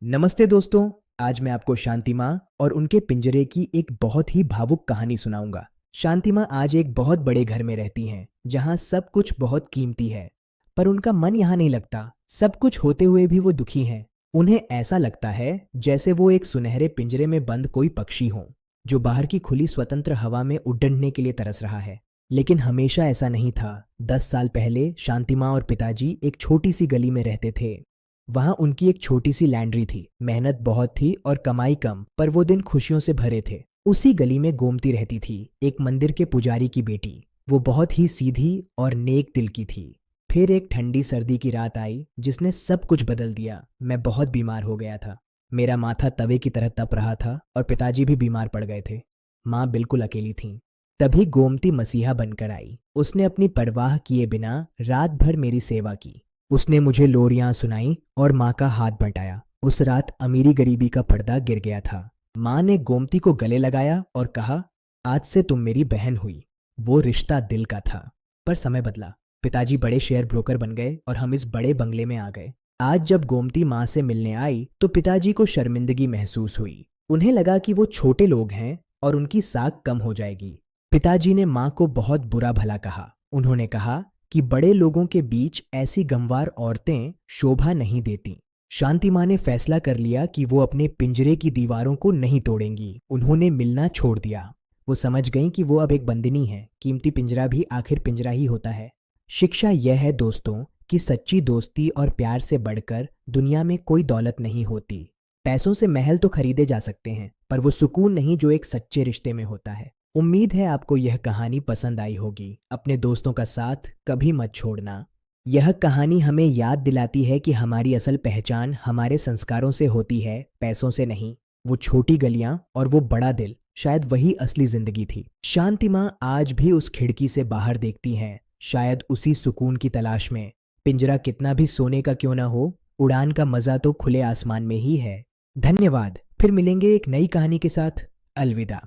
नमस्ते दोस्तों। आज मैं आपको शांति माँ और उनके पिंजरे की एक बहुत ही भावुक कहानी सुनाऊंगा। शांति माँ आज एक बहुत बड़े घर में रहती हैं जहाँ सब कुछ बहुत कीमती है, पर उनका मन यहाँ नहीं लगता। सब कुछ होते हुए भी वो दुखी हैं। उन्हें ऐसा लगता है जैसे वो एक सुनहरे पिंजरे में बंद कोई पक्षी हो जो बाहर की खुली स्वतंत्र हवा में उड़ने के लिए तरस रहा है। लेकिन हमेशा ऐसा नहीं था। 10 साल पहले शांति माँ और पिताजी एक छोटी सी गली में रहते थे। वहां उनकी एक छोटी सी लैंड्री थी। मेहनत बहुत थी और कमाई कम, पर वो दिन खुशियों से भरे थे। उसी गली में गोमती रहती थी, एक मंदिर के पुजारी की बेटी। वो बहुत ही सीधी और नेक दिल की थी। फिर एक ठंडी सर्दी की रात आई जिसने सब कुछ बदल दिया। मैं बहुत बीमार हो गया था। मेरा माथा तवे की तरह तप रहा था और पिताजी भी बीमार पड़ गए थे। माँ बिल्कुल अकेली थी। तभी गोमती मसीहा बनकर आई। उसने अपनी परवाह किए बिना रात भर मेरी सेवा की। उसने मुझे लोरियां सुनाई और माँ का हाथ बटाया। उस रात अमीरी गरीबी का पर्दा गिर गया था। माँ ने गोमती को गले लगाया और कहा, आज से तुम मेरी बहन हुई। वो रिश्ता दिल का था। पर समय बदला। पिताजी बड़े शेयर ब्रोकर बन गए और हम इस बड़े बंगले में आ गए। आज जब गोमती माँ से मिलने आई तो पिताजी को शर्मिंदगी महसूस हुई। उन्हें लगा कि वो छोटे लोग हैं और उनकी साख कम हो जाएगी। पिताजी ने माँ को बहुत बुरा भला कहा। उन्होंने कहा कि बड़े लोगों के बीच ऐसी गंवार औरतें शोभा नहीं देती। शांति माँ ने फैसला कर लिया कि वो अपने पिंजरे की दीवारों को नहीं तोड़ेंगी। उन्होंने मिलना छोड़ दिया। वो समझ गईं कि वो अब एक बंदिनी है। कीमती पिंजरा भी आखिर पिंजरा ही होता है। शिक्षा यह है दोस्तों कि सच्ची दोस्ती और प्यार से बढ़कर दुनिया में कोई दौलत नहीं होती। पैसों से महल तो खरीदे जा सकते हैं, पर वो सुकून नहीं जो एक सच्चे रिश्ते में होता है। उम्मीद है आपको यह कहानी पसंद आई होगी। अपने दोस्तों का साथ कभी मत छोड़ना। यह कहानी हमें याद दिलाती है कि हमारी असल पहचान हमारे संस्कारों से होती है, पैसों से नहीं। वो छोटी गलियां और वो बड़ा दिल, शायद वही असली जिंदगी थी। शांति माँ आज भी उस खिड़की से बाहर देखती हैं, शायद उसी सुकून की तलाश में। पिंजरा कितना भी सोने का क्यों ना हो, उड़ान का मजा तो खुले आसमान में ही है। धन्यवाद। फिर मिलेंगे एक नई कहानी के साथ। अलविदा।